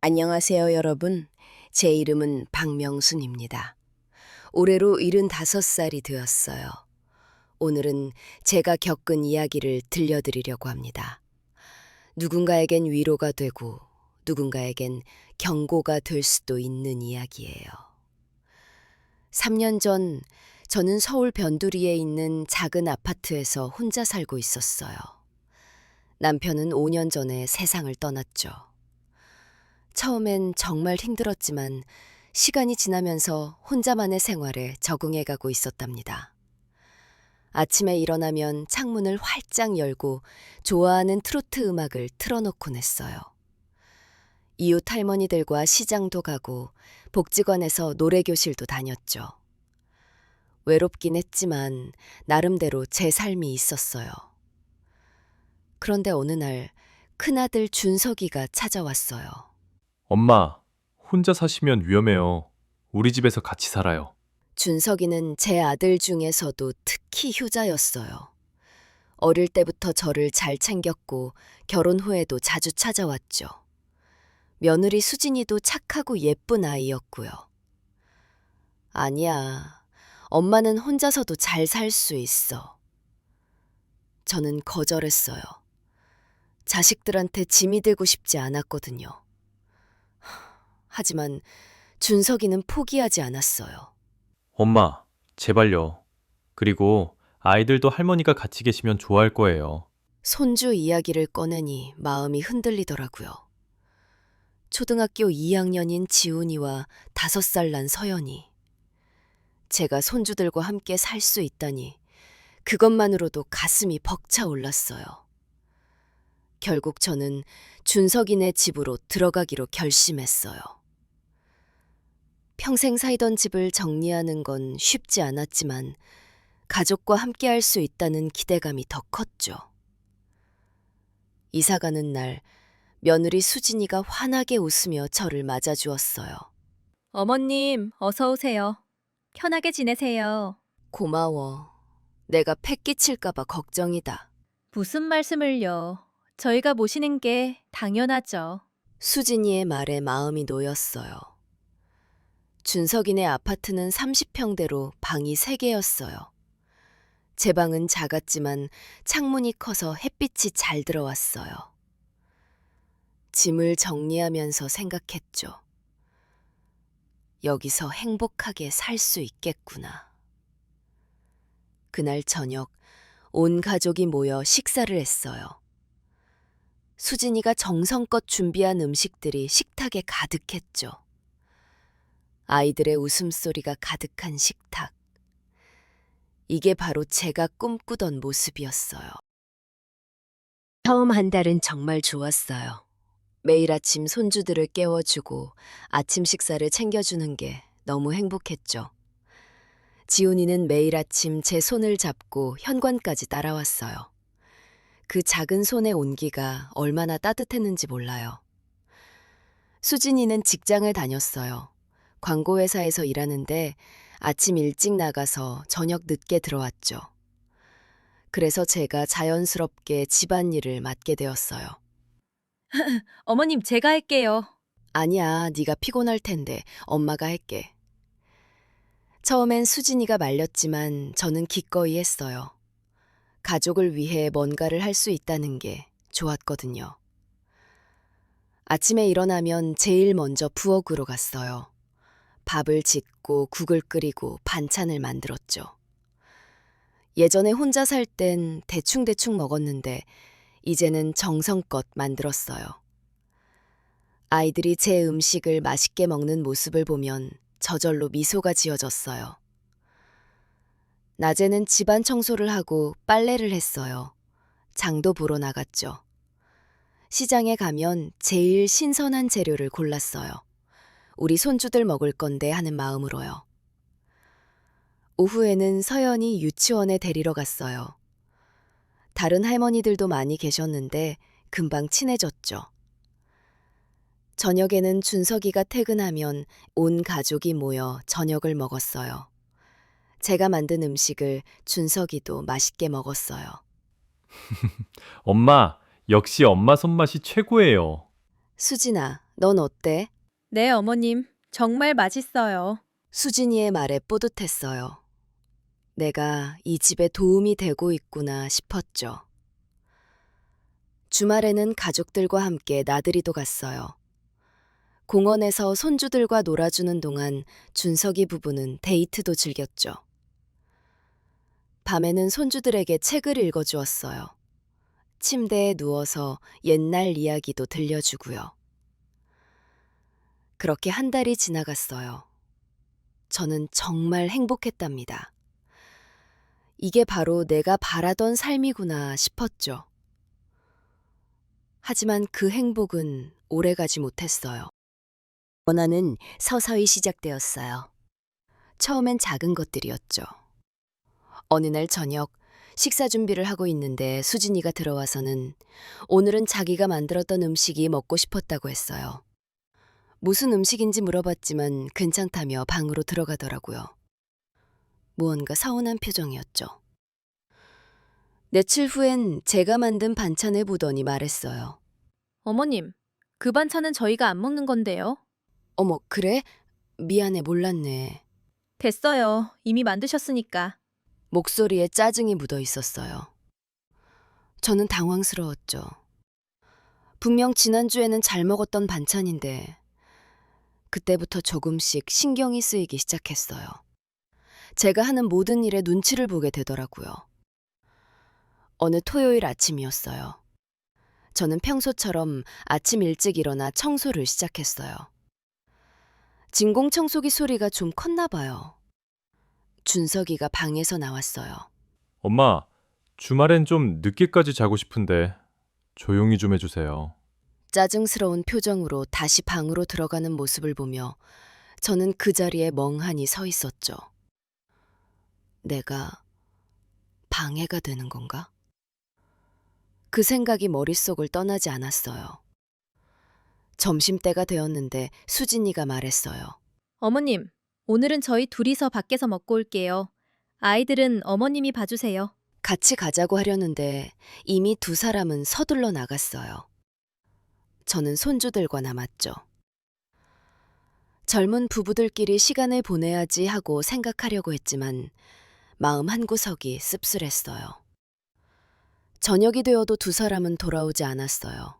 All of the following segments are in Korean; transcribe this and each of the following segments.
안녕하세요, 여러분. 제 이름은 박명순입니다. 올해로 75살이 되었어요. 오늘은 제가 겪은 이야기를 들려드리려고 합니다. 누군가에겐 위로가 되고 누군가에겐 경고가 될 수도 있는 이야기예요. 3년 전 저는 서울 변두리에 있는 작은 아파트에서 혼자 살고 있었어요. 남편은 5년 전에 세상을 떠났죠. 처음엔 정말 힘들었지만 시간이 지나면서 혼자만의 생활에 적응해가고 있었답니다. 아침에 일어나면 창문을 활짝 열고 좋아하는 트로트 음악을 틀어놓곤 했어요. 이웃 할머니들과 시장도 가고 복지관에서 노래교실도 다녔죠. 외롭긴 했지만 나름대로 제 삶이 있었어요. 그런데 어느 날 큰아들 준석이가 찾아왔어요. 엄마, 혼자 사시면 위험해요. 우리 집에서 같이 살아요. 준석이는 제 아들 중에서도 특히 효자였어요. 어릴 때부터 저를 잘 챙겼고 결혼 후에도 자주 찾아왔죠. 며느리 수진이도 착하고 예쁜 아이였고요. 아니야, 엄마는 혼자서도 잘 살 수 있어. 저는 거절했어요. 자식들한테 짐이 되고 싶지 않았거든요. 하지만 준석이는 포기하지 않았어요. 엄마, 제발요. 그리고 아이들도 할머니가 같이 계시면 좋아할 거예요. 손주 이야기를 꺼내니 마음이 흔들리더라고요. 초등학교 2학년인 지훈이와 5살 난 서연이. 제가 손주들과 함께 살 수 있다니 그것만으로도 가슴이 벅차 올랐어요. 결국 저는 준석이네 집으로 들어가기로 결심했어요. 평생 살던 집을 정리하는 건 쉽지 않았지만 가족과 함께 할 수 있다는 기대감이 더 컸죠. 이사 가는 날 며느리 수진이가 환하게 웃으며 저를 맞아주었어요. 어머님, 어서 오세요. 편하게 지내세요. 고마워. 내가 패 끼칠까봐 걱정이다. 무슨 말씀을요? 저희가 모시는 게 당연하죠. 수진이의 말에 마음이 놓였어요. 준석이네 아파트는 30평대로 방이 3개였어요. 제 방은 작았지만 창문이 커서 햇빛이 잘 들어왔어요. 짐을 정리하면서 생각했죠. 여기서 행복하게 살 수 있겠구나. 그날 저녁 온 가족이 모여 식사를 했어요. 수진이가 정성껏 준비한 음식들이 식탁에 가득했죠. 아이들의 웃음소리가 가득한 식탁. 이게 바로 제가 꿈꾸던 모습이었어요. 처음 한 달은 정말 좋았어요. 매일 아침 손주들을 깨워주고 아침 식사를 챙겨주는 게 너무 행복했죠. 지훈이는 매일 아침 제 손을 잡고 현관까지 따라왔어요. 그 작은 손의 온기가 얼마나 따뜻했는지 몰라요. 수진이는 직장을 다녔어요. 광고회사에서 일하는데 아침 일찍 나가서 저녁 늦게 들어왔죠. 그래서 제가 자연스럽게 집안일을 맡게 되었어요. 어머님, 제가 할게요. 아니야, 네가 피곤할 텐데 엄마가 할게. 처음엔 수진이가 말렸지만 저는 기꺼이 했어요. 가족을 위해 뭔가를 할 수 있다는 게 좋았거든요. 아침에 일어나면 제일 먼저 부엌으로 갔어요. 밥을 짓고 국을 끓이고 반찬을 만들었죠. 예전에 혼자 살 땐 대충대충 먹었는데 이제는 정성껏 만들었어요. 아이들이 제 음식을 맛있게 먹는 모습을 보면 저절로 미소가 지어졌어요. 낮에는 집안 청소를 하고 빨래를 했어요. 장도 보러 나갔죠. 시장에 가면 제일 신선한 재료를 골랐어요. 우리 손주들 먹을 건데 하는 마음으로요. 오후에는 서연이 유치원에 데리러 갔어요. 다른 할머니들도 많이 계셨는데 금방 친해졌죠. 저녁에는 준석이가 퇴근하면 온 가족이 모여 저녁을 먹었어요. 제가 만든 음식을 준석이도 맛있게 먹었어요. 엄마, 역시 엄마 손맛이 최고예요. 수진아, 넌 어때? 네, 어머님. 정말 맛있어요. 수진이의 말에 뿌듯했어요. 내가 이 집에 도움이 되고 있구나 싶었죠. 주말에는 가족들과 함께 나들이도 갔어요. 공원에서 손주들과 놀아주는 동안 준석이 부부는 데이트도 즐겼죠. 밤에는 손주들에게 책을 읽어주었어요. 침대에 누워서 옛날 이야기도 들려주고요. 그렇게 한 달이 지나갔어요. 저는 정말 행복했답니다. 이게 바로 내가 바라던 삶이구나 싶었죠. 하지만 그 행복은 오래가지 못했어요. 원한은 서서히 시작되었어요. 처음엔 작은 것들이었죠. 어느 날 저녁 식사 준비를 하고 있는데 수진이가 들어와서는 오늘은 자기가 만들었던 음식이 먹고 싶었다고 했어요. 무슨 음식인지 물어봤지만 괜찮다며 방으로 들어가더라고요. 무언가 서운한 표정이었죠. 며칠 후엔 제가 만든 반찬을 보더니 말했어요. 어머님, 그 반찬은 저희가 안 먹는 건데요. 어머, 그래? 미안해, 몰랐네. 됐어요. 이미 만드셨으니까. 목소리에 짜증이 묻어 있었어요. 저는 당황스러웠죠. 분명 지난주에는 잘 먹었던 반찬인데 그때부터 조금씩 신경이 쓰이기 시작했어요. 제가 하는 모든 일에 눈치를 보게 되더라고요. 어느 토요일 아침이었어요. 저는 평소처럼 아침 일찍 일어나 청소를 시작했어요. 진공청소기 소리가 좀 컸나 봐요. 준석이가 방에서 나왔어요. 엄마, 주말엔 좀 늦게까지 자고 싶은데 조용히 좀 해주세요. 짜증스러운 표정으로 다시 방으로 들어가는 모습을 보며 저는 그 자리에 멍하니 서 있었죠. 내가 방해가 되는 건가? 그 생각이 머릿속을 떠나지 않았어요. 점심때가 되었는데 수진이가 말했어요. 어머님, 오늘은 저희 둘이서 밖에서 먹고 올게요. 아이들은 어머님이 봐주세요. 같이 가자고 하려는데 이미 두 사람은 서둘러 나갔어요. 저는 손주들과 남았죠. 젊은 부부들끼리 시간을 보내야지 하고 생각하려고 했지만 마음 한구석이 씁쓸했어요. 저녁이 되어도 두 사람은 돌아오지 않았어요.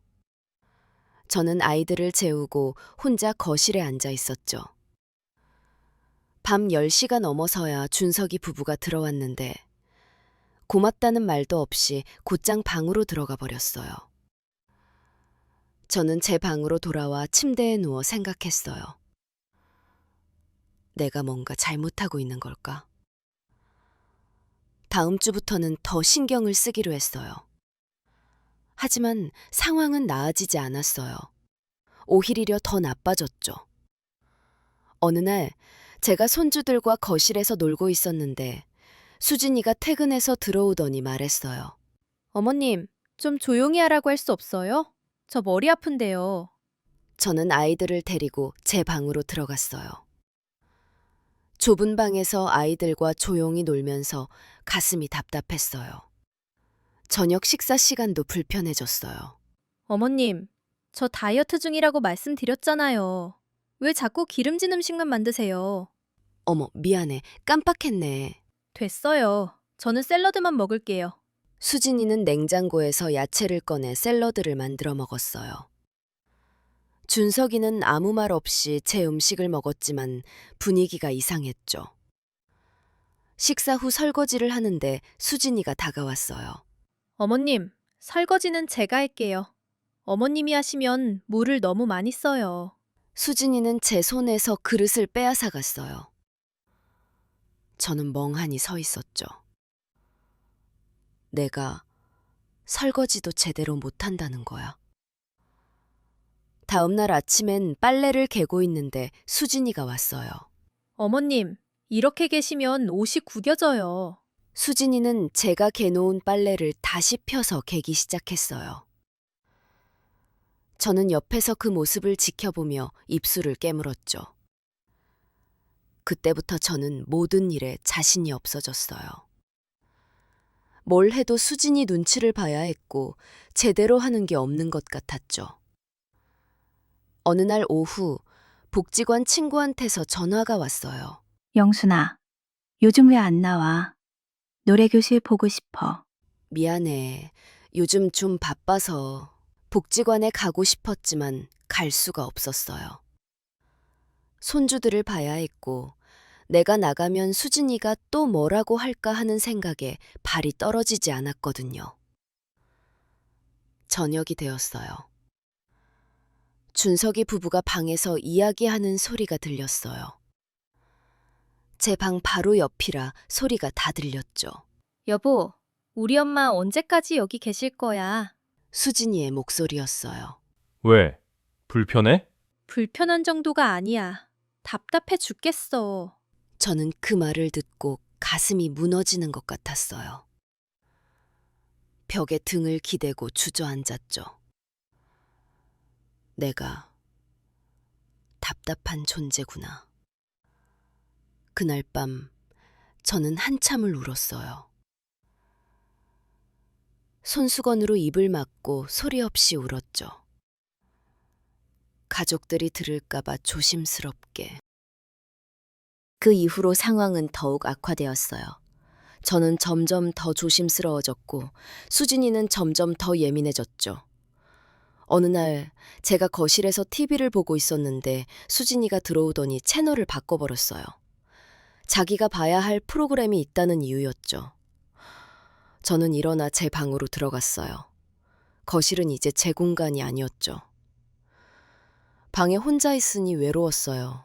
저는 아이들을 재우고 혼자 거실에 앉아 있었죠. 밤 10시가 넘어서야 준석이 부부가 들어왔는데 고맙다는 말도 없이 곧장 방으로 들어가 버렸어요. 저는 제 방으로 돌아와 침대에 누워 생각했어요. 내가 뭔가 잘못하고 있는 걸까? 다음 주부터는 더 신경을 쓰기로 했어요. 하지만 상황은 나아지지 않았어요. 오히려 더 나빠졌죠. 어느 날 제가 손주들과 거실에서 놀고 있었는데 수진이가 퇴근해서 들어오더니 말했어요. 어머님, 좀 조용히 하라고 할 수 없어요? 저 머리 아픈데요. 저는 아이들을 데리고 제 방으로 들어갔어요. 좁은 방에서 아이들과 조용히 놀면서 가슴이 답답했어요. 저녁 식사 시간도 불편해졌어요. 어머님, 저 다이어트 중이라고 말씀드렸잖아요. 왜 자꾸 기름진 음식만 만드세요? 어머, 미안해. 깜빡했네. 됐어요. 저는 샐러드만 먹을게요. 수진이는 냉장고에서 야채를 꺼내 샐러드를 만들어 먹었어요. 준석이는 아무 말 없이 제 음식을 먹었지만 분위기가 이상했죠. 식사 후 설거지를 하는데 수진이가 다가왔어요. 어머님, 설거지는 제가 할게요. 어머님이 하시면 물을 너무 많이 써요. 수진이는 제 손에서 그릇을 빼앗아 갔어요. 저는 멍하니 서 있었죠. 내가 설거지도 제대로 못한다는 거야. 다음 날 아침엔 빨래를 개고 있는데 수진이가 왔어요. 어머님, 이렇게 계시면 옷이 구겨져요. 수진이는 제가 개놓은 빨래를 다시 펴서 개기 시작했어요. 저는 옆에서 그 모습을 지켜보며 입술을 깨물었죠. 그때부터 저는 모든 일에 자신이 없어졌어요. 뭘 해도 수진이 눈치를 봐야 했고 제대로 하는 게 없는 것 같았죠. 어느 날 오후 복지관 친구한테서 전화가 왔어요. 영순아, 요즘 왜 안 나와? 노래교실 보고 싶어. 미안해. 요즘 좀 바빠서 복지관에 가고 싶었지만 갈 수가 없었어요. 손주들을 봐야 했고 내가 나가면 수진이가 또 뭐라고 할까 하는 생각에 발이 떨어지지 않았거든요. 저녁이 되었어요. 준석이 부부가 방에서 이야기하는 소리가 들렸어요. 제 방 바로 옆이라 소리가 다 들렸죠. 여보, 우리 엄마 언제까지 여기 계실 거야? 수진이의 목소리였어요. 왜? 불편해? 불편한 정도가 아니야. 답답해 죽겠어. 저는 그 말을 듣고 가슴이 무너지는 것 같았어요. 벽에 등을 기대고 주저앉았죠. 내가 답답한 존재구나. 그날 밤 저는 한참을 울었어요. 손수건으로 입을 막고 소리 없이 울었죠. 가족들이 들을까봐 조심스럽게. 그 이후로 상황은 더욱 악화되었어요. 저는 점점 더 조심스러워졌고 수진이는 점점 더 예민해졌죠. 어느 날 제가 거실에서 TV를 보고 있었는데 수진이가 들어오더니 채널을 바꿔버렸어요. 자기가 봐야 할 프로그램이 있다는 이유였죠. 저는 일어나 제 방으로 들어갔어요. 거실은 이제 제 공간이 아니었죠. 방에 혼자 있으니 외로웠어요.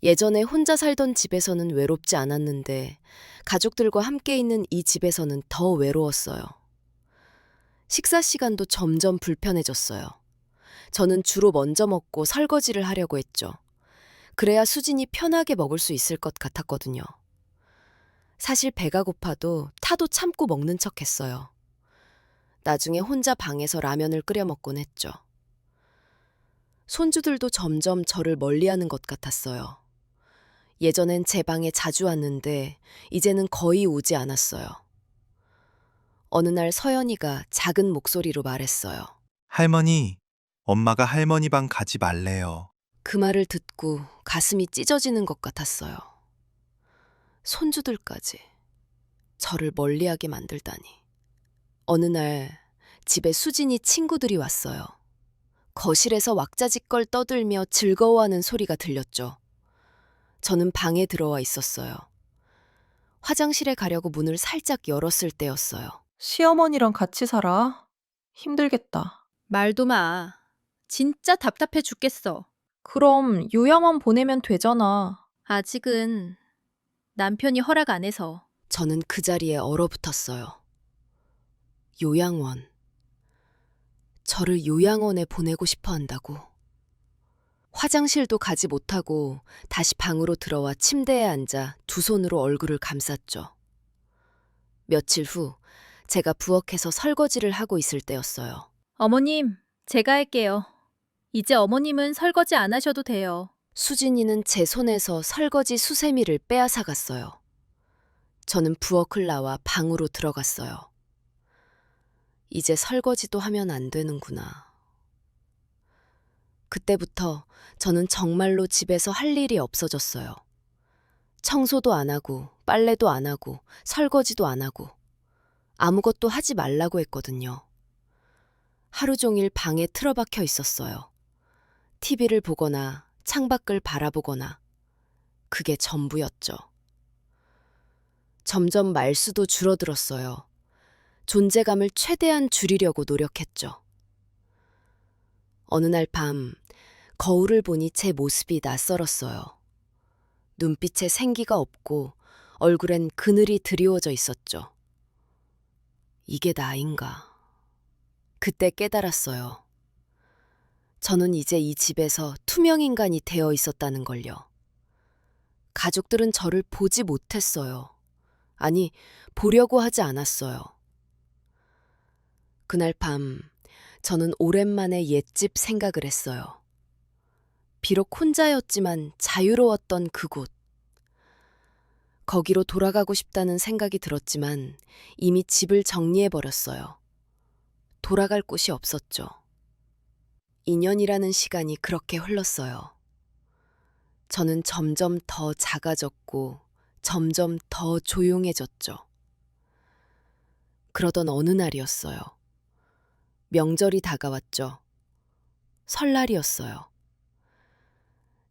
예전에 혼자 살던 집에서는 외롭지 않았는데 가족들과 함께 있는 이 집에서는 더 외로웠어요. 식사 시간도 점점 불편해졌어요. 저는 주로 먼저 먹고 설거지를 하려고 했죠. 그래야 수진이 편하게 먹을 수 있을 것 같았거든요. 사실 배가 고파도 타도 참고 먹는 척 했어요. 나중에 혼자 방에서 라면을 끓여 먹곤 했죠. 손주들도 점점 저를 멀리하는 것 같았어요. 예전엔 제 방에 자주 왔는데 이제는 거의 오지 않았어요. 어느 날 서연이가 작은 목소리로 말했어요. 할머니, 엄마가 할머니 방 가지 말래요. 그 말을 듣고 가슴이 찢어지는 것 같았어요. 손주들까지 저를 멀리하게 만들다니. 어느 날 집에 수진이 친구들이 왔어요. 거실에서 왁자지껄 떠들며 즐거워하는 소리가 들렸죠. 저는 방에 들어와 있었어요. 화장실에 가려고 문을 살짝 열었을 때였어요. 시어머니랑 같이 살아? 힘들겠다. 말도 마. 진짜 답답해 죽겠어. 그럼 요양원 보내면 되잖아. 아직은 남편이 허락 안 해서. 저는 그 자리에 얼어붙었어요. 요양원. 저를 요양원에 보내고 싶어 한다고. 화장실도 가지 못하고 다시 방으로 들어와 침대에 앉아 두 손으로 얼굴을 감쌌죠. 며칠 후 제가 부엌에서 설거지를 하고 있을 때였어요. 어머님, 제가 할게요. 이제 어머님은 설거지 안 하셔도 돼요. 수진이는 제 손에서 설거지 수세미를 빼앗아 갔어요. 저는 부엌을 나와 방으로 들어갔어요. 이제 설거지도 하면 안 되는구나. 그때부터 저는 정말로 집에서 할 일이 없어졌어요. 청소도 안 하고, 빨래도 안 하고, 설거지도 안 하고, 아무것도 하지 말라고 했거든요. 하루 종일 방에 틀어박혀 있었어요. TV를 보거나 창밖을 바라보거나, 그게 전부였죠. 점점 말수도 줄어들었어요. 존재감을 최대한 줄이려고 노력했죠. 어느 날 밤 거울을 보니 제 모습이 낯설었어요. 눈빛에 생기가 없고 얼굴엔 그늘이 드리워져 있었죠. 이게 나인가? 그때 깨달았어요. 저는 이제 이 집에서 투명인간이 되어 있었다는 걸요. 가족들은 저를 보지 못했어요. 아니, 보려고 하지 않았어요. 그날 밤 저는 오랜만에 옛집 생각을 했어요. 비록 혼자였지만 자유로웠던 그곳. 거기로 돌아가고 싶다는 생각이 들었지만 이미 집을 정리해버렸어요. 돌아갈 곳이 없었죠. 2년이라는 시간이 그렇게 흘렀어요. 저는 점점 더 작아졌고 점점 더 조용해졌죠. 그러던 어느 날이었어요. 명절이 다가왔죠. 설날이었어요.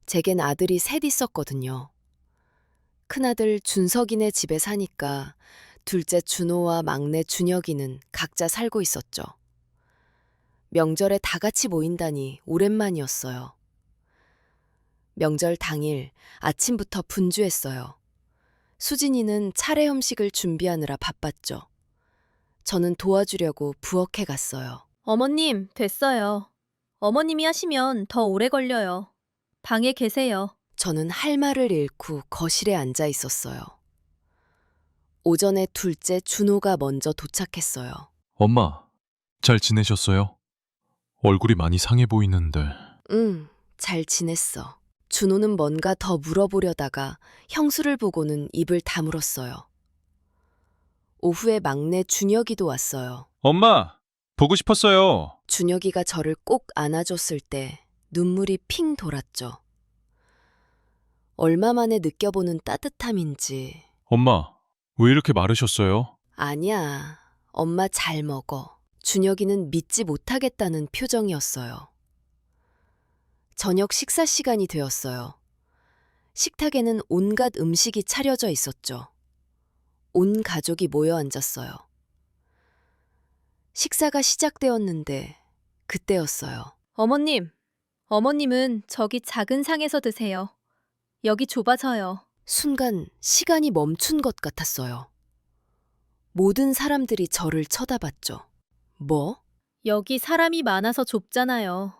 제겐 아들이 셋 있었거든요. 큰아들 준석이네 집에 사니까 둘째 준호와 막내 준혁이는 각자 살고 있었죠. 명절에 다 같이 모인다니 오랜만이었어요. 명절 당일 아침부터 분주했어요. 수진이는 차례 음식을 준비하느라 바빴죠. 저는 도와주려고 부엌에 갔어요. 어머님, 됐어요. 어머님이 하시면 더 오래 걸려요. 방에 계세요. 저는 할 말을 잃고 거실에 앉아 있었어요. 오전에 둘째 준호가 먼저 도착했어요. 엄마, 잘 지내셨어요? 얼굴이 많이 상해 보이는데. 응, 잘 지냈어. 준호는 뭔가 더 물어보려다가 형수를 보고는 입을 다물었어요. 오후에 막내 준혁이도 왔어요. 엄마, 보고 싶었어요. 준혁이가 저를 꼭 안아줬을 때 눈물이 핑 돌았죠. 얼마 만에 느껴보는 따뜻함인지. 엄마, 왜 이렇게 마르셨어요? 아니야, 엄마 잘 먹어. 준혁이는 믿지 못하겠다는 표정이었어요. 저녁 식사 시간이 되었어요. 식탁에는 온갖 음식이 차려져 있었죠. 온 가족이 모여 앉았어요. 식사가 시작되었는데 그때였어요. 어머님, 어머님은 저기 작은 상에서 드세요. 여기 좁아서요. 순간 시간이 멈춘 것 같았어요. 모든 사람들이 저를 쳐다봤죠. 뭐? 여기 사람이 많아서 좁잖아요.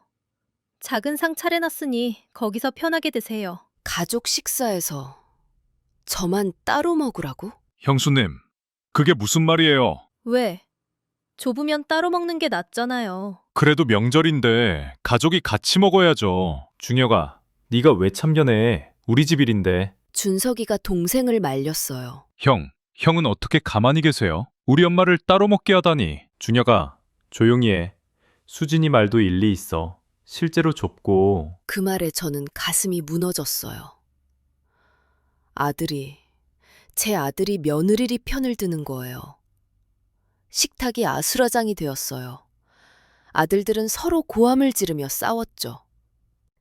작은 상 차려놨으니 거기서 편하게 드세요. 가족 식사에서 저만 따로 먹으라고? 형수님, 그게 무슨 말이에요? 왜? 좁으면 따로 먹는 게 낫잖아요. 그래도 명절인데 가족이 같이 먹어야죠. 준혁아, 네가 왜 참견해? 우리 집 일인데. 준석이가 동생을 말렸어요. 형은 어떻게 가만히 계세요? 우리 엄마를 따로 먹게 하다니. 준혁아, 조용히 해. 수진이 말도 일리 있어. 실제로 좁고. 그 말에 저는 가슴이 무너졌어요. 제 아들이 며느리 편을 드는 거예요. 식탁이 아수라장이 되었어요. 아들들은 서로 고함을 지르며 싸웠죠.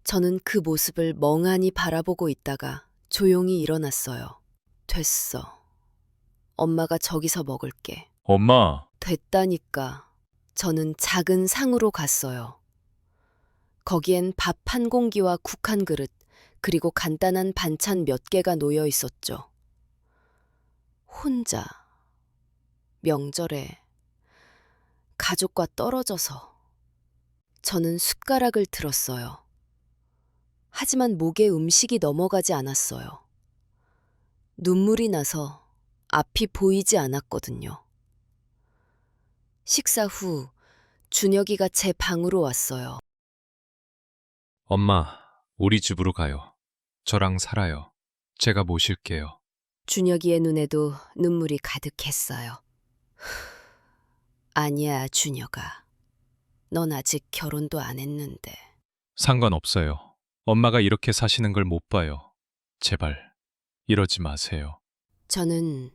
저는 그 모습을 멍하니 바라보고 있다가 조용히 일어났어요. 됐어. 엄마가 저기서 먹을게. 엄마, 됐다니까. 저는 작은 상으로 갔어요. 거기엔 밥 한 공기와 국 한 그릇, 그리고 간단한 반찬 몇 개가 놓여 있었죠. 혼자, 명절에, 가족과 떨어져서. 저는 숟가락을 들었어요. 하지만 목에 음식이 넘어가지 않았어요. 눈물이 나서 앞이 보이지 않았거든요. 식사 후 준혁이가 제 방으로 왔어요. 엄마, 우리 집으로 가요. 저랑 살아요. 제가 모실게요. 준혁이의 눈에도 눈물이 가득했어요. 아니야, 준혁아. 넌 아직 결혼도 안 했는데. 상관없어요. 엄마가 이렇게 사시는 걸 못 봐요. 제발, 이러지 마세요. 저는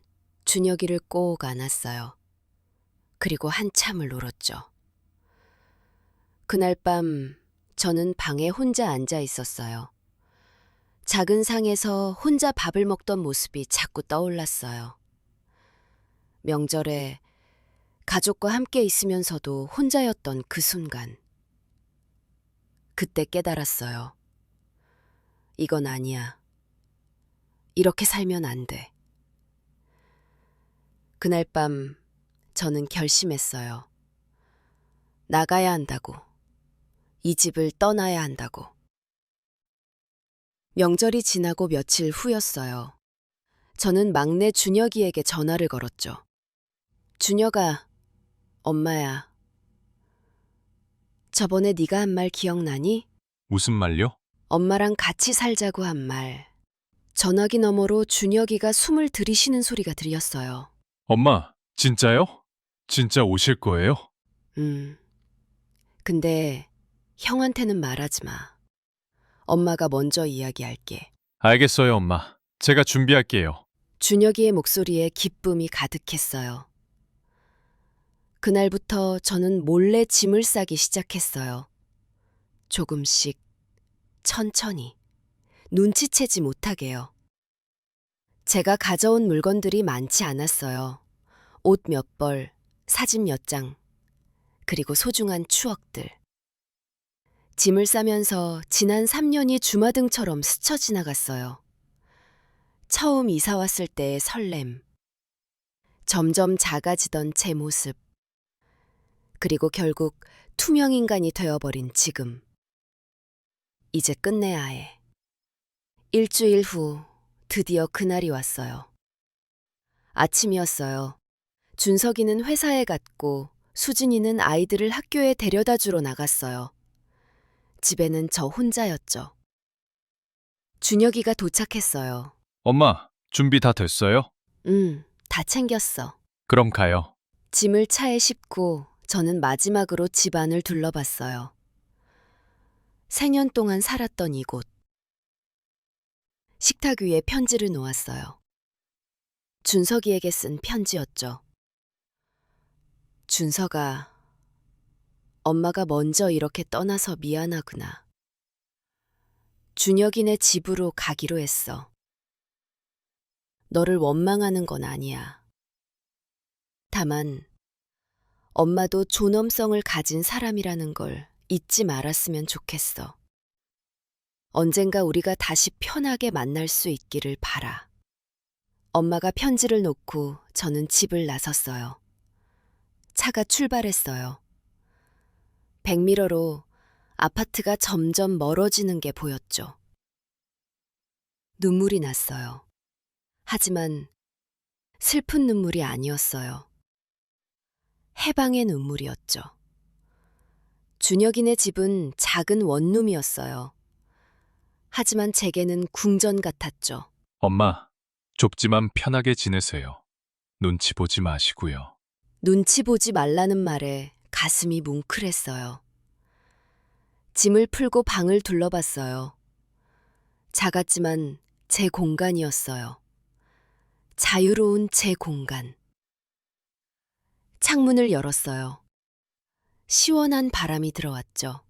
준혁이를 꼭 안았어요. 그리고 한참을 울었죠. 그날 밤 저는 방에 혼자 앉아 있었어요. 작은 상에서 혼자 밥을 먹던 모습이 자꾸 떠올랐어요. 명절에 가족과 함께 있으면서도 혼자였던 그 순간. 그때 깨달았어요. 이건 아니야. 이렇게 살면 안 돼. 그날 밤 저는 결심했어요. 나가야 한다고. 이 집을 떠나야 한다고. 명절이 지나고 며칠 후였어요. 저는 막내 준혁이에게 전화를 걸었죠. 준혁아, 엄마야. 저번에 네가 한 말 기억나니? 무슨 말요? 엄마랑 같이 살자고 한 말. 전화기 너머로 준혁이가 숨을 들이쉬는 소리가 들렸어요. 엄마, 진짜요? 진짜 오실 거예요? 근데 형한테는 말하지 마. 엄마가 먼저 이야기할게. 알겠어요, 엄마. 제가 준비할게요. 준혁이의 목소리에 기쁨이 가득했어요. 그날부터 저는 몰래 짐을 싸기 시작했어요. 조금씩, 천천히, 눈치채지 못하게요. 제가 가져온 물건들이 많지 않았어요. 옷 몇 벌, 사진 몇 장, 그리고 소중한 추억들. 짐을 싸면서 지난 3년이 주마등처럼 스쳐 지나갔어요. 처음 이사 왔을 때의 설렘, 점점 작아지던 제 모습, 그리고 결국 투명인간이 되어버린 지금. 이제 끝내야 해. 일주일 후 드디어 그날이 왔어요. 아침이었어요. 준석이는 회사에 갔고 수진이는 아이들을 학교에 데려다 주러 나갔어요. 집에는 저 혼자였죠. 준혁이가 도착했어요. 엄마, 준비 다 됐어요? 다 챙겼어. 그럼 가요. 짐을 차에 싣고 저는 마지막으로 집안을 둘러봤어요. 4년 동안 살았던 이곳. 식탁 위에 편지를 놓았어요. 준석이에게 쓴 편지였죠. 준석아, 엄마가 먼저 이렇게 떠나서 미안하구나. 준혁이네 집으로 가기로 했어. 너를 원망하는 건 아니야. 다만 엄마도 존엄성을 가진 사람이라는 걸 잊지 말았으면 좋겠어. 언젠가 우리가 다시 편하게 만날 수 있기를 바라. 엄마가 편지를 놓고 저는 집을 나섰어요. 차가 출발했어요. 백미러로 아파트가 점점 멀어지는 게 보였죠. 눈물이 났어요. 하지만 슬픈 눈물이 아니었어요. 해방의 눈물이었죠. 준혁이네 집은 작은 원룸이었어요. 하지만 제게는 궁전 같았죠. 엄마, 좁지만 편하게 지내세요. 눈치 보지 마시고요. 눈치 보지 말라는 말에 가슴이 뭉클했어요. 짐을 풀고 방을 둘러봤어요. 작았지만 제 공간이었어요. 자유로운 제 공간. 창문을 열었어요. 시원한 바람이 들어왔죠.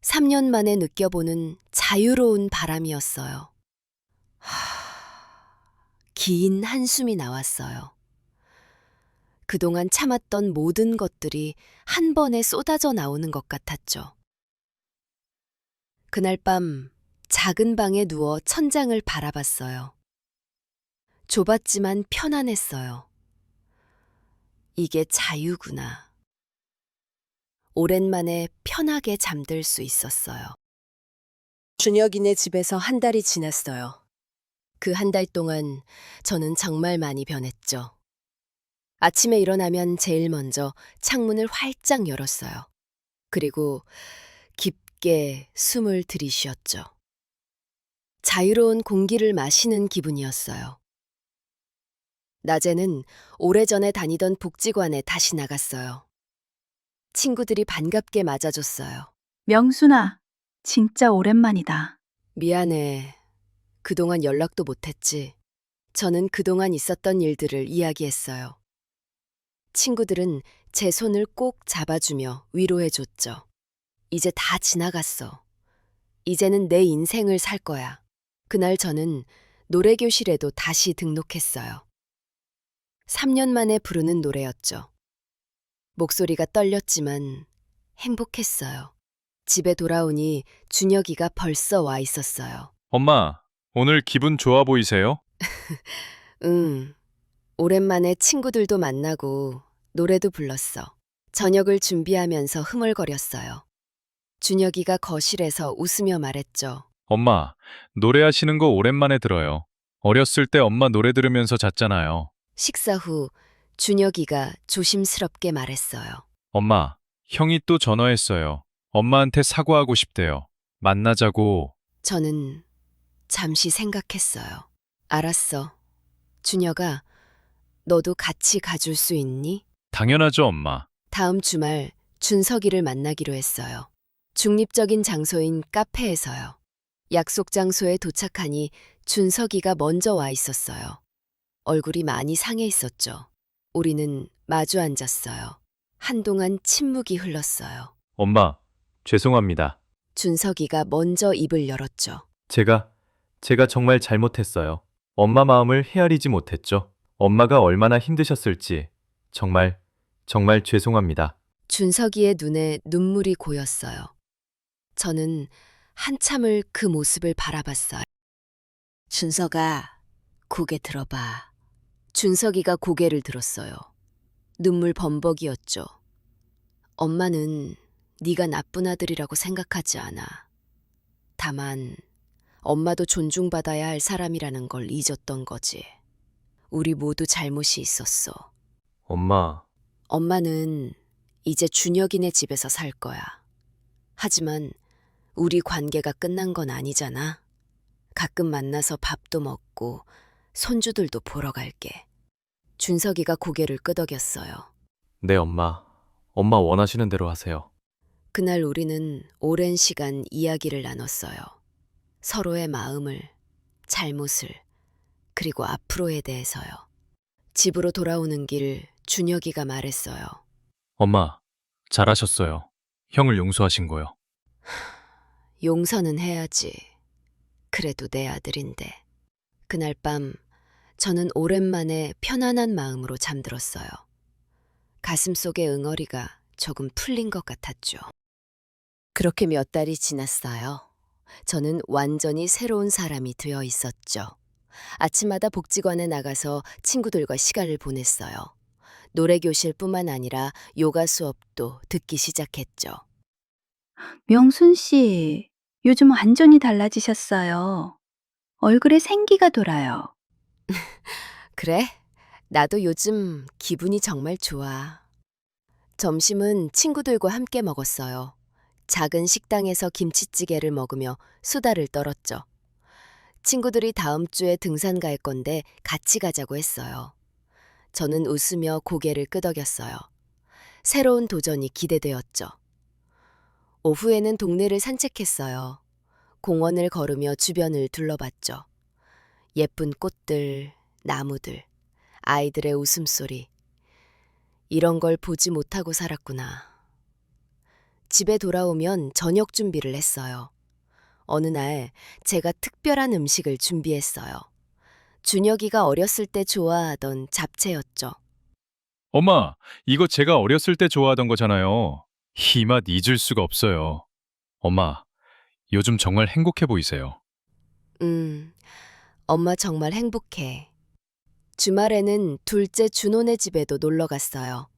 3년 만에 느껴보는 자유로운 바람이었어요. 긴 한숨이 나왔어요. 그동안 참았던 모든 것들이 한 번에 쏟아져 나오는 것 같았죠. 그날 밤 작은 방에 누워 천장을 바라봤어요. 좁았지만 편안했어요. 이게 자유구나. 오랜만에 편하게 잠들 수 있었어요. 준혁이네 집에서 한 달이 지났어요. 그 한 달 동안 저는 정말 많이 변했죠. 아침에 일어나면 제일 먼저 창문을 활짝 열었어요. 그리고 깊게 숨을 들이쉬었죠. 자유로운 공기를 마시는 기분이었어요. 낮에는 오래전에 다니던 복지관에 다시 나갔어요. 친구들이 반갑게 맞아줬어요. 명순아, 진짜 오랜만이다. 미안해. 그동안 연락도 못했지. 저는 그동안 있었던 일들을 이야기했어요. 친구들은 제 손을 꼭 잡아주며 위로해줬죠. 이제 다 지나갔어. 이제는 내 인생을 살 거야. 그날 저는 노래교실에도 다시 등록했어요. 3년 만에 부르는 노래였죠. 목소리가 떨렸지만 행복했어요. 집에 돌아오니 준혁이가 벌써 와 있었어요. 엄마, 오늘 기분 좋아 보이세요? 오랜만에 친구들도 만나고 노래도 불렀어. 저녁을 준비하면서 흥얼거렸어요. 준혁이가 거실에서 웃으며 말했죠. 엄마, 노래하시는 거 오랜만에 들어요. 어렸을 때 엄마 노래 들으면서 잤잖아요. 식사 후 준혁이가 조심스럽게 말했어요. 엄마, 형이 또 전화했어요. 엄마한테 사과하고 싶대요. 만나자고. 저는 잠시 생각했어요. 알았어. 준혁아, 너도 같이 가줄 수 있니? 당연하죠, 엄마. 다음 주말 준석이를 만나기로 했어요. 중립적인 장소인 카페에서요. 약속 장소에 도착하니 준석이가 먼저 와 있었어요. 얼굴이 많이 상해 있었죠. 우리는 마주 앉았어요. 한동안 침묵이 흘렀어요. 엄마, 죄송합니다. 준석이가 먼저 입을 열었죠. 제가 정말 잘못했어요. 엄마 마음을 헤아리지 못했죠. 엄마가 얼마나 힘드셨을지 정말 죄송합니다. 준석이의 눈에 눈물이 고였어요. 저는 한참을 그 모습을 바라봤어요. 준석아, 고개 들어봐. 준석이가 고개를 들었어요. 눈물 범벅이었죠. 엄마는 네가 나쁜 아들이라고 생각하지 않아. 다만 엄마도 존중받아야 할 사람이라는 걸 잊었던 거지. 우리 모두 잘못이 있었어. 엄마, 엄마는 이제 준혁이네 집에서 살 거야. 하지만 우리 관계가 끝난 건 아니잖아. 가끔 만나서 밥도 먹고 손주들도 보러 갈게. 준석이가 고개를 끄덕였어요. 네 엄마. 엄마 원하시는 대로 하세요. 그날 우리는 오랜 시간 이야기를 나눴어요. 서로의 마음을, 잘못을, 그리고 앞으로에 대해서요. 집으로 돌아오는 길 준혁이가 말했어요. 엄마, 잘하셨어요. 형을 용서하신 거요. 용서는 해야지. 그래도 내 아들인데. 그날 밤 저는 오랜만에 편안한 마음으로 잠들었어요. 가슴속의 응어리가 조금 풀린 것 같았죠. 그렇게 몇 달이 지났어요. 저는 완전히 새로운 사람이 되어 있었죠. 아침마다 복지관에 나가서 친구들과 시간을 보냈어요. 노래교실뿐만 아니라 요가 수업도 듣기 시작했죠. 명순 씨, 요즘 완전히 달라지셨어요. 얼굴에 생기가 돌아요. 그래? 나도 요즘 기분이 정말 좋아. 점심은 친구들과 함께 먹었어요. 작은 식당에서 김치찌개를 먹으며 수다를 떨었죠. 친구들이 다음 주에 등산 갈 건데 같이 가자고 했어요. 저는 웃으며 고개를 끄덕였어요. 새로운 도전이 기대되었죠. 오후에는 동네를 산책했어요. 공원을 걸으며 주변을 둘러봤죠. 예쁜 꽃들, 나무들, 아이들의 웃음소리. 이런 걸 보지 못하고 살았구나. 집에 돌아오면 저녁 준비를 했어요. 어느 날 제가 특별한 음식을 준비했어요. 준혁이가 어렸을 때 좋아하던 잡채였죠. 엄마, 이거 제가 어렸을 때 좋아하던 거잖아요. 이 맛 잊을 수가 없어요. 엄마, 요즘 정말 행복해 보이세요. 엄마 정말 행복해. 주말에는 둘째 준호네 집에도 놀러 갔어요.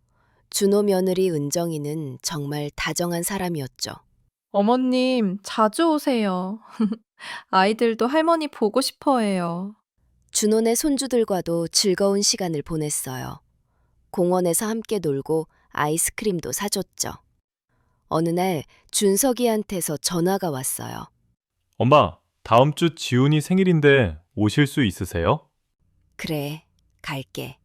준호 며느리 은정이는 정말 다정한 사람이었죠. 어머님, 자주 오세요. 아이들도 할머니 보고 싶어 해요. 준호네 손주들과도 즐거운 시간을 보냈어요. 공원에서 함께 놀고 아이스크림도 사줬죠. 어느 날 준석이한테서 전화가 왔어요. 엄마, 다음 주 지훈이 생일인데 오실 수 있으세요? 그래, 갈게.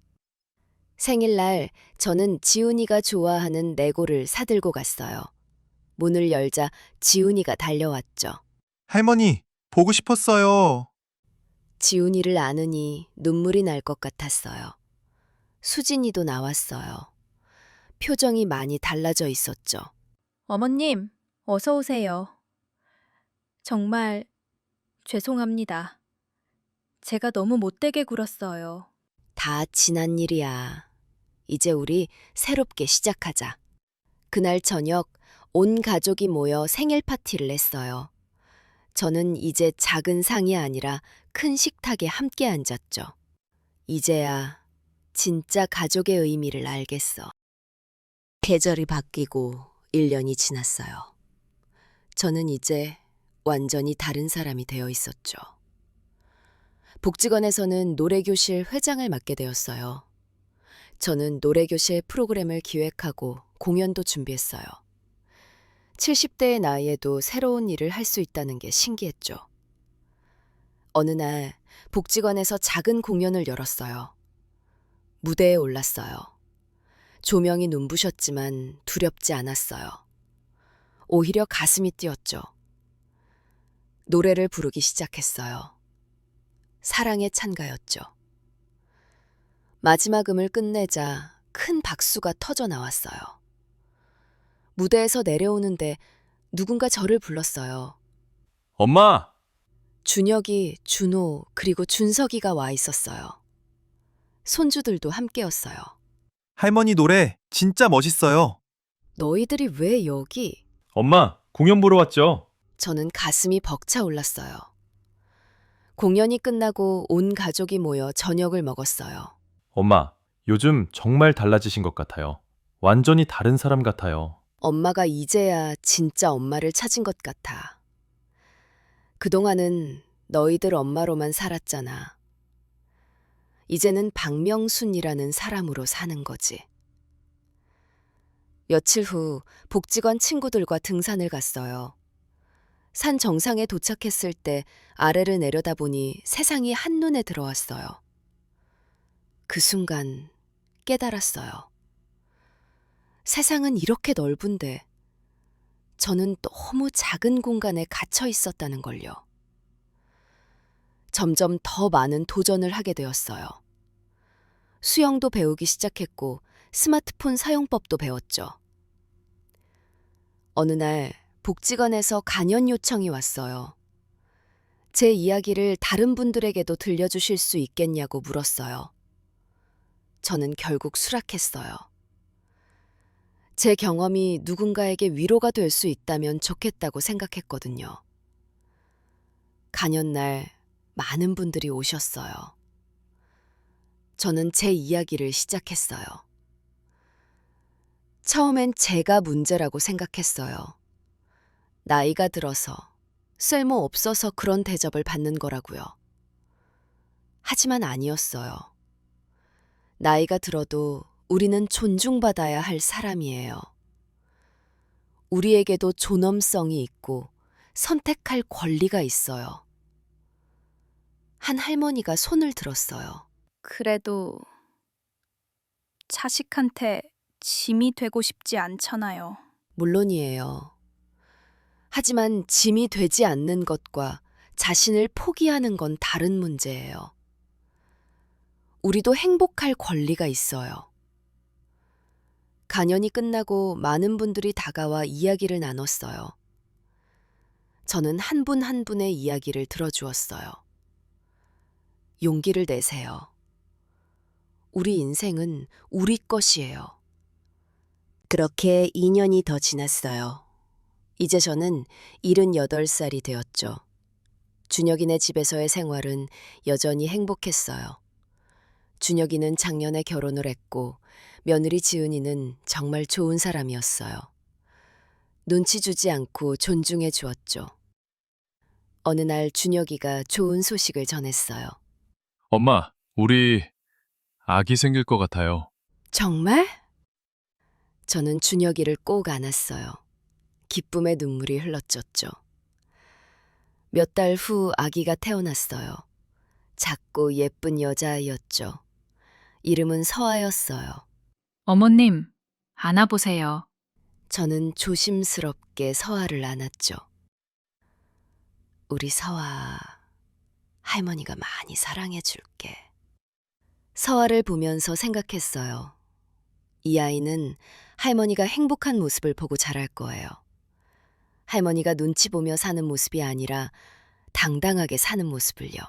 생일날 저는 지훈이가 좋아하는 레고를 사들고 갔어요. 문을 열자 지훈이가 달려왔죠. 할머니, 보고 싶었어요. 지훈이를 아느니 눈물이 날 것 같았어요. 수진이도 나왔어요. 표정이 많이 달라져 있었죠. 어머님, 어서 오세요. 정말 죄송합니다. 제가 너무 못되게 굴었어요. 다 지난 일이야. 이제 우리 새롭게 시작하자. 그날 저녁 온 가족이 모여 생일 파티를 했어요. 저는 이제 작은 상이 아니라 큰 식탁에 함께 앉았죠. 이제야 진짜 가족의 의미를 알겠어. 계절이 바뀌고 1년이 지났어요. 저는 이제 완전히 다른 사람이 되어 있었죠. 복지관에서는 노래교실 회장을 맡게 되었어요. 저는 노래교실 프로그램을 기획하고 공연도 준비했어요. 70대의 나이에도 새로운 일을 할 수 있다는 게 신기했죠. 어느 날 복지관에서 작은 공연을 열었어요. 무대에 올랐어요. 조명이 눈부셨지만 두렵지 않았어요. 오히려 가슴이 뛰었죠. 노래를 부르기 시작했어요. 사랑의 찬가였죠. 마지막 음을 끝내자 큰 박수가 터져 나왔어요. 무대에서 내려오는데 누군가 저를 불렀어요. 엄마! 준혁이, 준호, 그리고 준석이가 와 있었어요. 손주들도 함께였어요. 할머니 노래 진짜 멋있어요. 너희들이 왜 여기? 엄마, 공연 보러 왔죠? 저는 가슴이 벅차 올랐어요. 공연이 끝나고 온 가족이 모여 저녁을 먹었어요. 엄마, 요즘 정말 달라지신 것 같아요. 완전히 다른 사람 같아요. 엄마가 이제야 진짜 엄마를 찾은 것 같아. 그동안은 너희들 엄마로만 살았잖아. 이제는 박명순이라는 사람으로 사는 거지. 며칠 후 복지관 친구들과 등산을 갔어요. 산 정상에 도착했을 때 아래를 내려다보니 세상이 한눈에 들어왔어요. 그 순간 깨달았어요. 세상은 이렇게 넓은데 저는 너무 작은 공간에 갇혀 있었다는 걸요. 점점 더 많은 도전을 하게 되었어요. 수영도 배우기 시작했고 스마트폰 사용법도 배웠죠. 어느 날 복지관에서 간연 요청이 왔어요. 제 이야기를 다른 분들에게도 들려주실 수 있겠냐고 물었어요. 저는 결국 수락했어요. 제 경험이 누군가에게 위로가 될 수 있다면 좋겠다고 생각했거든요. 간연날 많은 분들이 오셨어요. 저는 제 이야기를 시작했어요. 처음엔 제가 문제라고 생각했어요. 나이가 들어서 쓸모없어서 그런 대접을 받는 거라고요. 하지만 아니었어요. 나이가 들어도 우리는 존중받아야 할 사람이에요. 우리에게도 존엄성이 있고 선택할 권리가 있어요. 한 할머니가 손을 들었어요. 그래도 자식한테 짐이 되고 싶지 않잖아요. 물론이에요. 하지만 짐이 되지 않는 것과 자신을 포기하는 건 다른 문제예요. 우리도 행복할 권리가 있어요. 간연이 끝나고 많은 분들이 다가와 이야기를 나눴어요. 저는 한 분 한 분의 이야기를 들어주었어요. 용기를 내세요. 우리 인생은 우리 것이에요. 그렇게 2년이 더 지났어요. 이제 저는 78살이 되었죠. 준혁이네 집에서의 생활은 여전히 행복했어요. 준혁이는 작년에 결혼을 했고 며느리 지은이는 정말 좋은 사람이었어요. 눈치 주지 않고 존중해 주었죠. 어느 날 준혁이가 좋은 소식을 전했어요. 엄마, 우리 아기 생길 것 같아요. 정말? 저는 준혁이를 꼭 안았어요. 기쁨의 눈물이 흘러쳤죠. 몇 달 후 아기가 태어났어요. 작고 예쁜 여자아이였죠. 이름은 서아였어요. 어머님, 안아보세요. 저는 조심스럽게 서아를 안았죠. 우리 서아, 할머니가 많이 사랑해 줄게. 서아를 보면서 생각했어요. 이 아이는 할머니가 행복한 모습을 보고 자랄 거예요. 할머니가 눈치 보며 사는 모습이 아니라 당당하게 사는 모습을요.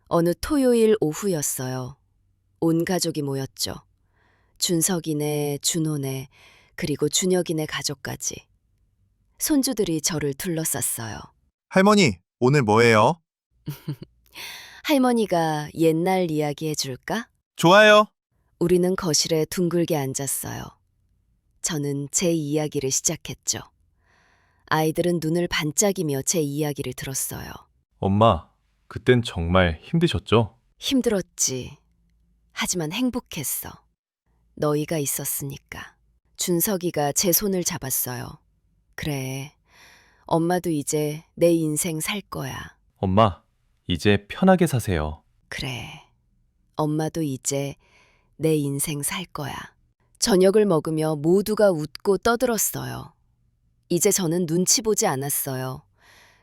어느 토요일 오후였어요. 온 가족이 모였죠. 준석이네, 준호네, 그리고 준혁이네 가족까지. 손주들이 저를 둘러쌌어요. 할머니, 오늘 뭐해요? 할머니가 옛날 이야기 해줄까? 좋아요. 우리는 거실에 둥글게 앉았어요. 저는 제 이야기를 시작했죠. 아이들은 눈을 반짝이며 제 이야기를 들었어요. 엄마, 그땐 정말 힘드셨죠? 힘들었지. 하지만 행복했어. 너희가 있었으니까. 준석이가 제 손을 잡았어요. 그래, 엄마도 이제 내 인생 살 거야. 엄마, 이제 편하게 사세요. 그래, 엄마도 이제 내 인생 살 거야. 저녁을 먹으며 모두가 웃고 떠들었어요. 이제 저는 눈치 보지 않았어요.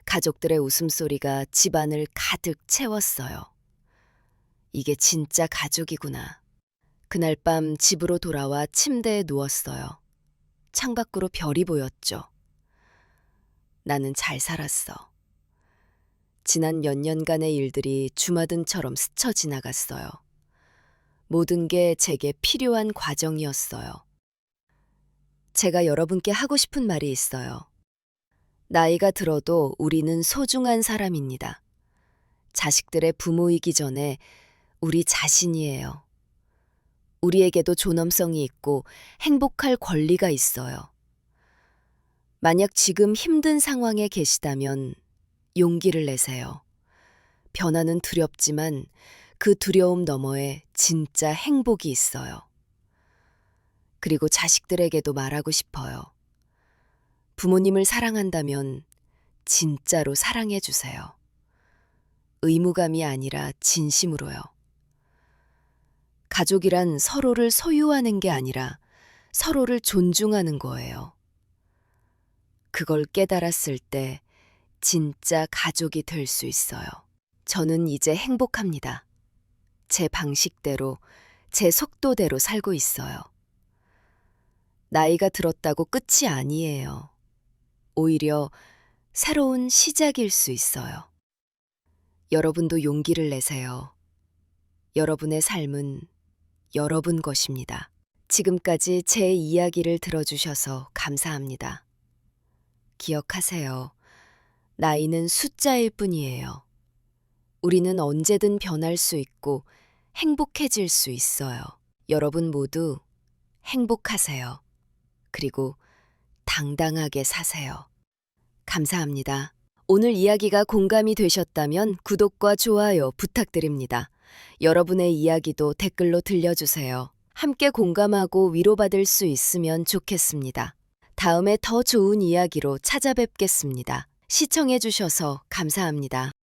가족들의 웃음소리가 집안을 가득 채웠어요. 이게 진짜 가족이구나. 그날 밤 집으로 돌아와 침대에 누웠어요. 창밖으로 별이 보였죠. 나는 잘 살았어. 지난 몇 년간의 일들이 주마등처럼 스쳐 지나갔어요. 모든 게 제게 필요한 과정이었어요. 제가 여러분께 하고 싶은 말이 있어요. 나이가 들어도 우리는 소중한 사람입니다. 자식들의 부모이기 전에 우리 자신이에요. 우리에게도 존엄성이 있고 행복할 권리가 있어요. 만약 지금 힘든 상황에 계시다면 용기를 내세요. 변화는 두렵지만 그 두려움 너머에 진짜 행복이 있어요. 그리고 자식들에게도 말하고 싶어요. 부모님을 사랑한다면 진짜로 사랑해 주세요. 의무감이 아니라 진심으로요. 가족이란 서로를 소유하는 게 아니라 서로를 존중하는 거예요. 그걸 깨달았을 때 진짜 가족이 될 수 있어요. 저는 이제 행복합니다. 제 방식대로, 제 속도대로 살고 있어요. 나이가 들었다고 끝이 아니에요. 오히려 새로운 시작일 수 있어요. 여러분도 용기를 내세요. 여러분의 삶은 여러분 것입니다. 지금까지 제 이야기를 들어주셔서 감사합니다. 기억하세요. 나이는 숫자일 뿐이에요. 우리는 언제든 변할 수 있고 행복해질 수 있어요. 여러분 모두 행복하세요. 그리고 당당하게 사세요. 감사합니다. 오늘 이야기가 공감이 되셨다면 구독과 좋아요 부탁드립니다. 여러분의 이야기도 댓글로 들려주세요. 함께 공감하고 위로받을 수 있으면 좋겠습니다. 다음에 더 좋은 이야기로 찾아뵙겠습니다. 시청해주셔서 감사합니다.